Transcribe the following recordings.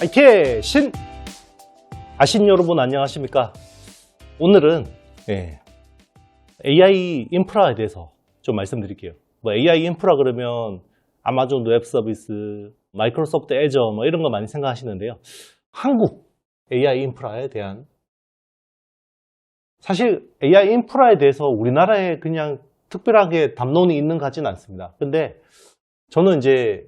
IT의 신! 아신 여러분 안녕하십니까? 오늘은 AI 인프라에 대해서 좀 말씀드릴게요. AI 인프라 그러면 아마존 웹 서비스, 마이크로소프트 애저 이런 거 많이 생각하시는데요. 한국 AI 인프라에 대한, 사실 AI 인프라에 대해서 우리나라에 그냥 특별하게 담론이 있는 것 같지는 않습니다. 근데 저는 이제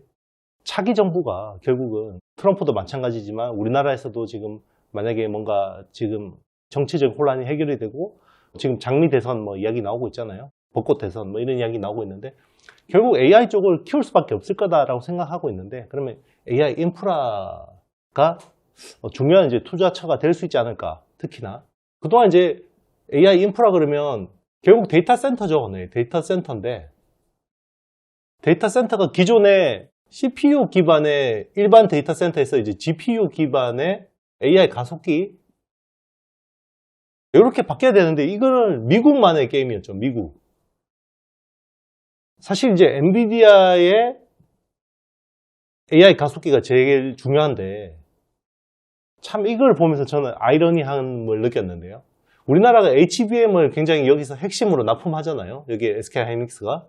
차기 정부가 결국은 트럼프도 마찬가지지만 우리나라에서도 지금 만약에 뭔가 지금 정치적 혼란이 해결이 되고 지금 장미 대선 이야기 나오고 있잖아요. 벚꽃 대선 이런 이야기 나오고 있는데 결국 AI 쪽을 키울 수밖에 없을 거다라고 생각하고 있는데, 그러면 AI 인프라가 중요한 이제 투자처가 될 수 있지 않을까. 특히나 그동안 이제 AI 인프라 그러면 결국 데이터 센터죠. 네, 데이터 센터인데, 데이터 센터가 기존에 CPU 기반의 일반 데이터 센터에서 이제 GPU 기반의 AI 가속기 이렇게 바뀌어야 되는데, 이거는 미국만의 게임이었죠. 미국. 사실 이제 엔비디아의 AI 가속기가 제일 중요한데, 참 이걸 보면서 저는 아이러니함을 느꼈는데요. 우리나라가 HBM을 굉장히 여기서 핵심으로 납품하잖아요. 여기 SK하이닉스가.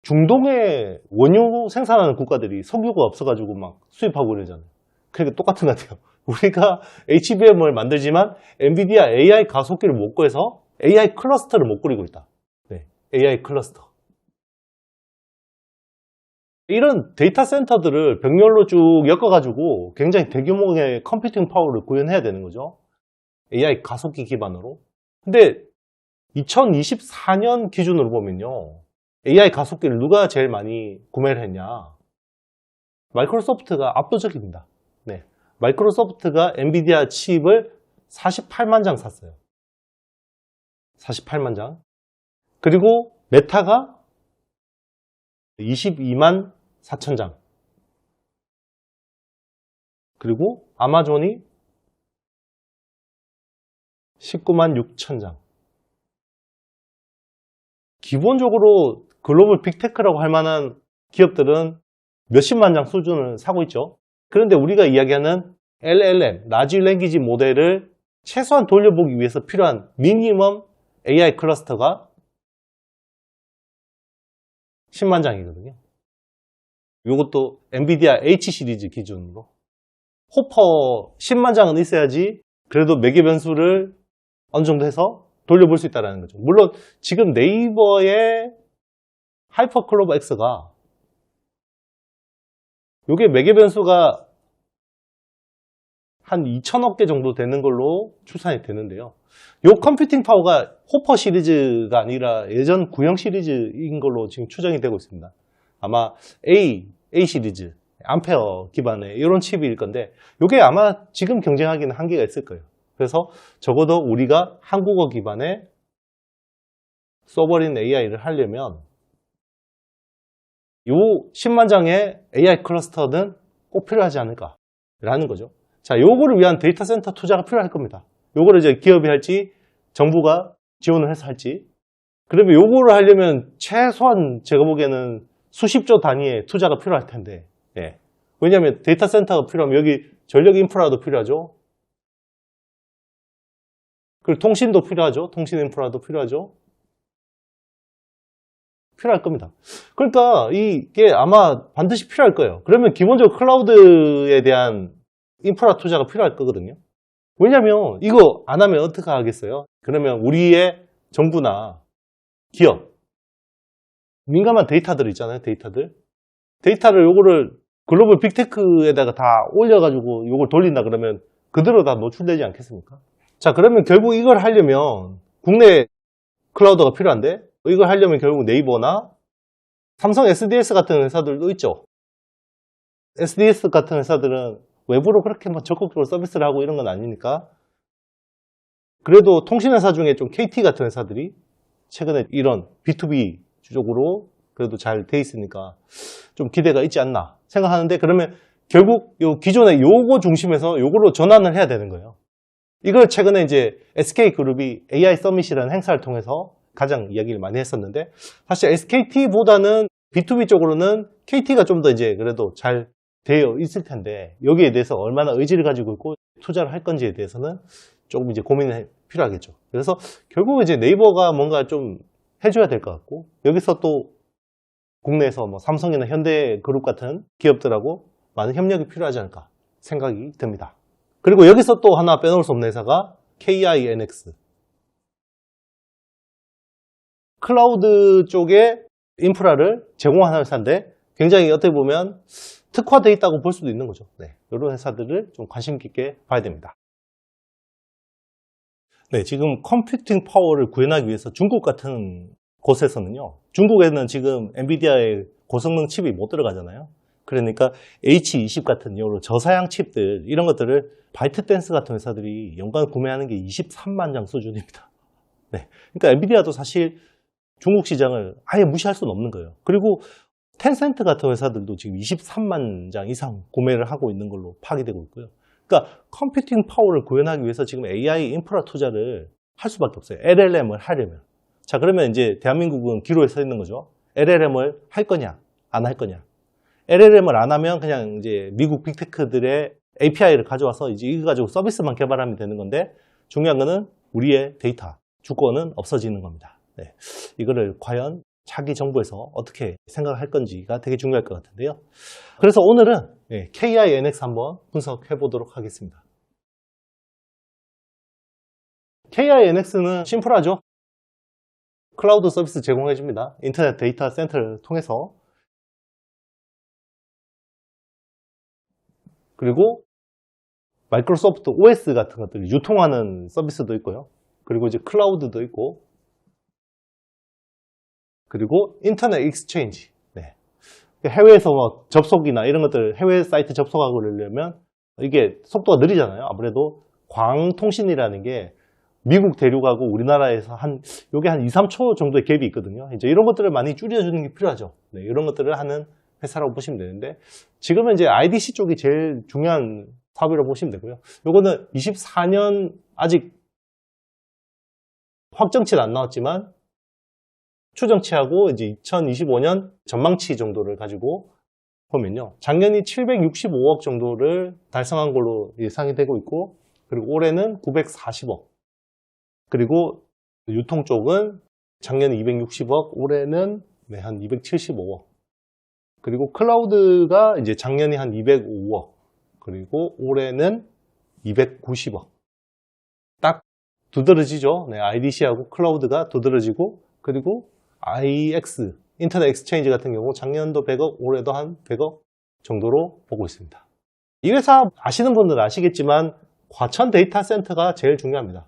중동에 원유 생산하는 국가들이 석유가 없어가지고 막 수입하고 이러잖아요. 그러니까 똑같은 것 같아요. 우리가 HBM을 만들지만 엔비디아 AI 가속기를 못 구해서 AI 클러스터를 못 꾸리고 있다. 네, AI 클러스터. 이런 데이터 센터들을 병렬로 쭉 엮어가지고 굉장히 대규모의 컴퓨팅 파워를 구현해야 되는 거죠. AI 가속기 기반으로. 근데 2024년 기준으로 보면요, AI 가속기를 누가 제일 많이 구매를 했냐? 마이크로소프트가 압도적입니다. 네, 마이크로소프트가 엔비디아 칩을 48만 장 샀어요. 48만 장. 그리고 메타가 22만 4천 장. 그리고 아마존이 19만 6천 장. 기본적으로 글로벌 빅테크라고 할 만한 기업들은 몇십만 장 수준을 사고 있죠. 그런데 우리가 이야기하는 LLM, 라지 랭귀지 모델을 최소한 돌려보기 위해서 필요한 미니멈 AI 클러스터가 10만 장이거든요. 이것도 엔비디아 H 시리즈 기준으로. 호퍼 10만 장은 있어야지 그래도 매개 변수를 어느 정도 해서 돌려볼 수 있다는 거죠. 물론 지금 네이버의 하이퍼클로버 X가 이게 매개 변수가 한 2천억 개 정도 되는 걸로 추산이 되는데요. 이 컴퓨팅 파워가 호퍼 시리즈가 아니라 예전 구형 시리즈인 걸로 지금 추정이 되고 있습니다. 아마 A 시리즈, 암페어 기반의 이런 칩일 건데, 이게 아마 지금 경쟁하기는 한계가 있을 거예요. 그래서 적어도 우리가 한국어 기반의 서버린 AI를 하려면 이 10만 장의 AI 클러스터는 꼭 필요하지 않을까라는 거죠. 자, 요거를 위한 데이터 센터 투자가 필요할 겁니다. 요거를 이제 기업이 할지 정부가 지원을 해서 할지. 그러면 요거를 하려면 최소한 제가 보기에는 수십조 단위의 투자가 필요할 텐데, 예. 왜냐하면 데이터 센터가 필요하면 여기 전력 인프라도 필요하죠. 그리고 통신도 필요하죠. 통신 인프라도 필요하죠. 필요할 겁니다. 그러니까 이게 아마 반드시 필요할 거예요. 그러면 기본적으로 클라우드에 대한 인프라 투자가 필요할 거거든요. 왜냐면 이거 안 하면 어떻게 하겠어요? 그러면 우리의 정부나 기업, 민감한 데이터들 있잖아요. 데이터를 요거를 글로벌 빅테크에다가 다 올려가지고 요걸 돌린다 그러면 그대로 다 노출되지 않겠습니까? 자, 그러면 결국 이걸 하려면 국내 클라우드가 필요한데, 이걸 하려면 결국 네이버나 삼성 SDS 같은 회사들도 있죠. SDS 같은 회사들은 외부로 그렇게 적극적으로 서비스를 하고 이런 건 아니니까. 그래도 통신회사 중에 좀 KT 같은 회사들이 최근에 이런 B2B 쪽으로 그래도 잘 돼 있으니까 좀 기대가 있지 않나 생각하는데, 그러면 결국 요 기존의 요거 중심에서 요걸로 전환을 해야 되는 거예요. 이걸 최근에 이제 SK그룹이 AI 서밋이라는 행사를 통해서 가장 이야기를 많이 했었는데, 사실 SKT보다는 B2B 쪽으로는 KT가 좀 더 이제 그래도 잘 되어 있을 텐데 여기에 대해서 얼마나 의지를 가지고 있고 투자를 할 건지에 대해서는 조금 이제 고민이 필요하겠죠. 그래서 결국 이제 네이버가 뭔가 좀 해줘야 될 것 같고, 여기서 또 국내에서 뭐 삼성이나 현대그룹 같은 기업들하고 많은 협력이 필요하지 않을까 생각이 듭니다. 그리고 여기서 또 하나 빼놓을 수 없는 회사가 KINX. 클라우드 쪽에 인프라를 제공하는 회사인데 굉장히 어떻게 보면 특화되어 있다고 볼 수도 있는 거죠. 네, 이런 회사들을 좀 관심 깊게 봐야 됩니다. 네, 지금 컴퓨팅 파워를 구현하기 위해서 중국 같은 곳에서는요, 중국에는 지금 엔비디아의 고성능 칩이 못 들어가잖아요. 그러니까 H20 같은 요런 저사양 칩들, 이런 것들을 바이트댄스 같은 회사들이 연간 구매하는 게 23만 장 수준입니다. 네, 그러니까 엔비디아도 사실 중국 시장을 아예 무시할 수는 없는 거예요. 그리고 텐센트 같은 회사들도 지금 23만 장 이상 구매를 하고 있는 걸로 파악되고 있고요. 그러니까 컴퓨팅 파워를 구현하기 위해서 지금 AI 인프라 투자를 할 수밖에 없어요. LLM을 하려면. 자, 그러면 이제 대한민국은 기로에 서 있는 거죠. LLM을 할 거냐, 안 할 거냐. LLM을 안 하면 그냥 이제 미국 빅테크들의 API를 가져와서 이제 이거 가지고 서비스만 개발하면 되는 건데, 중요한 거는 우리의 데이터, 주권은 없어지는 겁니다. 네. 이거를 과연 자기 정부에서 어떻게 생각할 건지가 되게 중요할 것 같은데요. 그래서 오늘은 KINX 한번 분석해 보도록 하겠습니다. KINX는 심플하죠. 클라우드 서비스 제공해 줍니다. 인터넷 데이터 센터를 통해서. 그리고 마이크로소프트 OS 같은 것들이 유통하는 서비스도 있고요. 그리고 이제 클라우드도 있고, 그리고 인터넷 익스체인지. 네. 해외에서 뭐 접속이나 이런 것들, 해외 사이트 접속하고 그러려면 이게 속도가 느리잖아요. 아무래도 광통신이라는 게 미국 대륙하고 우리나라에서 요게 한 2, 3초 정도의 갭이 있거든요. 이제 이런 것들을 많이 줄여주는 게 필요하죠. 네, 이런 것들을 하는 회사라고 보시면 되는데, 지금은 이제 IDC 쪽이 제일 중요한 사업이라고 보시면 되고요. 요거는 24년 아직 확정치는 안 나왔지만 추정치하고 이제 2025년 전망치 정도를 가지고 보면요, 작년이 765억 정도를 달성한 걸로 예상이 되고 있고, 그리고 올해는 940억, 그리고 유통 쪽은 작년에 260억, 올해는 한 275억, 그리고 클라우드가 이제 작년에 한 205억, 그리고 올해는 290억. 딱 두드러지죠. 네, IDC하고 클라우드가 두드러지고, 그리고 IX, 인터넷 익스체인지 같은 경우 작년도 100억, 올해도 한 100억 정도로 보고 있습니다. 이 회사 아시는 분들은 아시겠지만 과천 데이터 센터가 제일 중요합니다.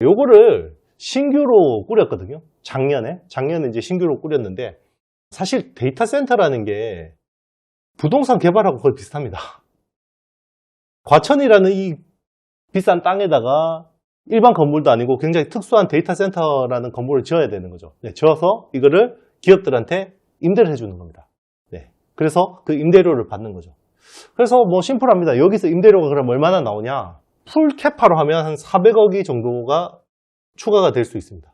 요거를 신규로 꾸렸거든요. 작년에 이제 신규로 꾸렸는데, 사실 데이터 센터라는 게 부동산 개발하고 거의 비슷합니다. 과천이라는 이 비싼 땅에다가 일반 건물도 아니고 굉장히 특수한 데이터 센터라는 건물을 지어야 되는 거죠. 네, 지어서 이거를 기업들한테 임대를 해주는 겁니다. 네, 그래서 그 임대료를 받는 거죠. 그래서 뭐 심플합니다. 여기서 임대료가 그럼 얼마나 나오냐? 풀 캐파로 하면 한 400억이 정도가 추가가 될 수 있습니다.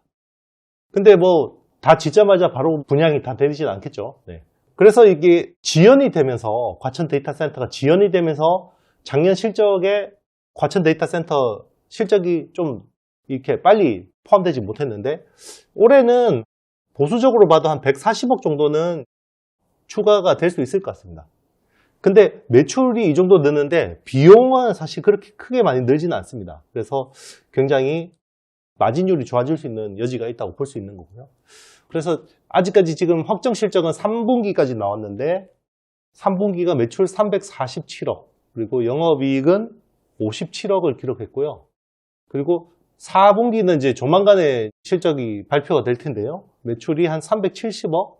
근데 뭐 다 짓자마자 바로 분양이 다 되지는 않겠죠. 네. 그래서 이게 지연이 되면서, 과천 데이터 센터가 지연이 되면서 작년 실적에 과천 데이터 센터 실적이 좀 이렇게 빨리 포함되지 못했는데, 올해는 보수적으로 봐도 한 140억 정도는 추가가 될 수 있을 것 같습니다. 근데 매출이 이 정도 느는데 비용은 사실 그렇게 크게 많이 늘지는 않습니다. 그래서 굉장히 마진율이 좋아질 수 있는 여지가 있다고 볼 수 있는 거고요. 그래서 아직까지 지금 확정 실적은 3분기까지 나왔는데 3분기가 매출 347억, 그리고 영업이익은 57억을 기록했고요. 그리고 4분기는 이제 조만간에 실적이 발표가 될 텐데요. 매출이 한 370억,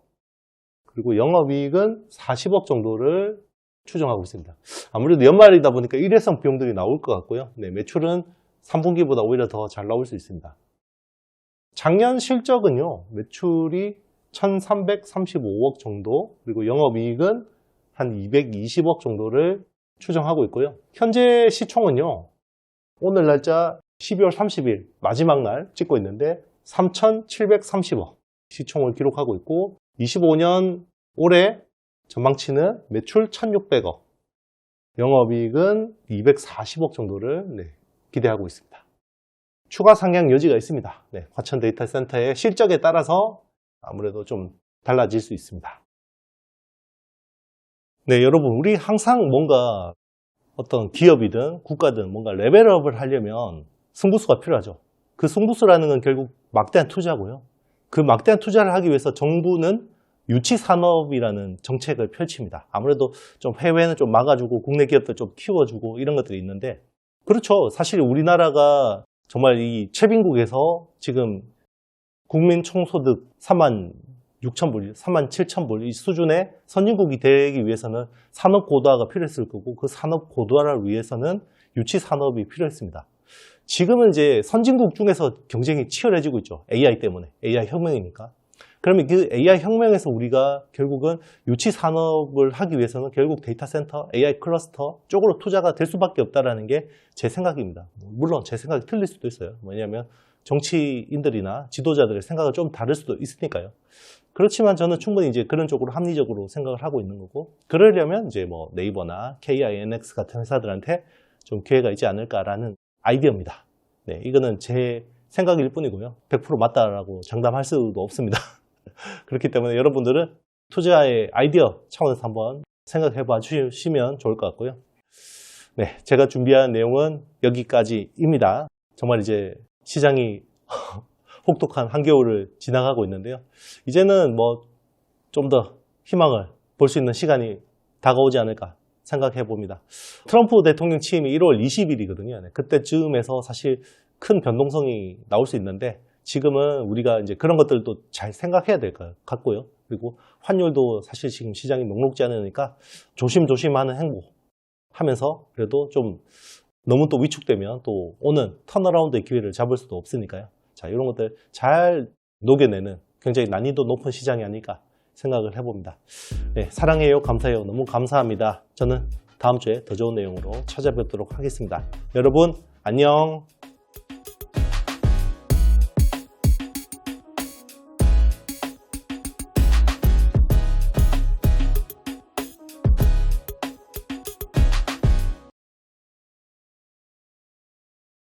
그리고 영업이익은 40억 정도를 추정하고 있습니다. 아무래도 연말이다 보니까 일회성 비용들이 나올 것 같고요. 네, 매출은 3분기보다 오히려 더 잘 나올 수 있습니다. 작년 실적은요, 매출이 1335억 정도, 그리고 영업이익은 한 220억 정도를 추정하고 있고요. 현재 시총은요, 오늘 날짜 12월 30일 마지막 날 찍고 있는데 3,730억 시총을 기록하고 있고, 25년 올해 전망치는 매출 1,600억, 영업이익은 240억 정도를 기대하고 있습니다. 추가 상향 여지가 있습니다. 과천 데이터 센터의 실적에 따라서 아무래도 좀 달라질 수 있습니다. 여러분, 우리 항상 뭔가 어떤 기업이든 국가든 뭔가 레벨업을 하려면 승부수가 필요하죠. 그 승부수라는 건 결국 막대한 투자고요. 그 막대한 투자를 하기 위해서 정부는 유치산업이라는 정책을 펼칩니다. 아무래도 좀 해외는 좀 막아주고 국내 기업들 좀 키워주고 이런 것들이 있는데, 그렇죠. 사실 우리나라가 정말 이 최빈국에서 지금 국민 총소득 36,000불, 37,000불 이 수준의 선진국이 되기 위해서는 산업 고도화가 필요했을 거고, 그 산업 고도화를 위해서는 유치 산업이 필요했습니다. 지금은 이제 선진국 중에서 경쟁이 치열해지고 있죠. AI 때문에. AI 혁명이니까. 그러면 그 AI 혁명에서 우리가 결국은 유치 산업을 하기 위해서는 결국 데이터 센터, AI 클러스터 쪽으로 투자가 될 수밖에 없다라는 게 제 생각입니다. 물론 제 생각이 틀릴 수도 있어요. 왜냐하면 정치인들이나 지도자들의 생각은 좀 다를 수도 있으니까요. 그렇지만 저는 충분히 이제 그런 쪽으로 합리적으로 생각을 하고 있는 거고, 그러려면 이제 뭐 네이버나 KINX 같은 회사들한테 좀 기회가 있지 않을까라는 아이디어입니다. 이거는 제 생각일 뿐이고요. 100% 맞다라고 장담할 수도 없습니다. 그렇기 때문에 여러분들은 투자의 아이디어 차원에서 한번 생각해 봐 주시면 좋을 것 같고요. 제가 준비한 내용은 여기까지입니다. 정말 이제 시장이 혹독한 한겨울을 지나가고 있는데요. 이제는 뭐 좀 더 희망을 볼 수 있는 시간이 다가오지 않을까 생각해 봅니다. 트럼프 대통령 취임이 1월 20일이거든요. 그때쯤에서 사실 큰 변동성이 나올 수 있는데, 지금은 우리가 이제 그런 것들도 잘 생각해야 될 것 같고요. 그리고 환율도 사실 지금 시장이 녹록지 않으니까 조심조심하는 행보 하면서, 그래도 좀 너무 또 위축되면 또 오는 턴어라운드의 기회를 잡을 수도 없으니까요. 자, 이런 것들 잘 녹여내는 굉장히 난이도 높은 시장이 아닐까 생각을 해봅니다. 사랑해요, 감사해요, 너무 감사합니다. 저는 다음 주에 더 좋은 내용으로 찾아뵙도록 하겠습니다. 여러분 안녕.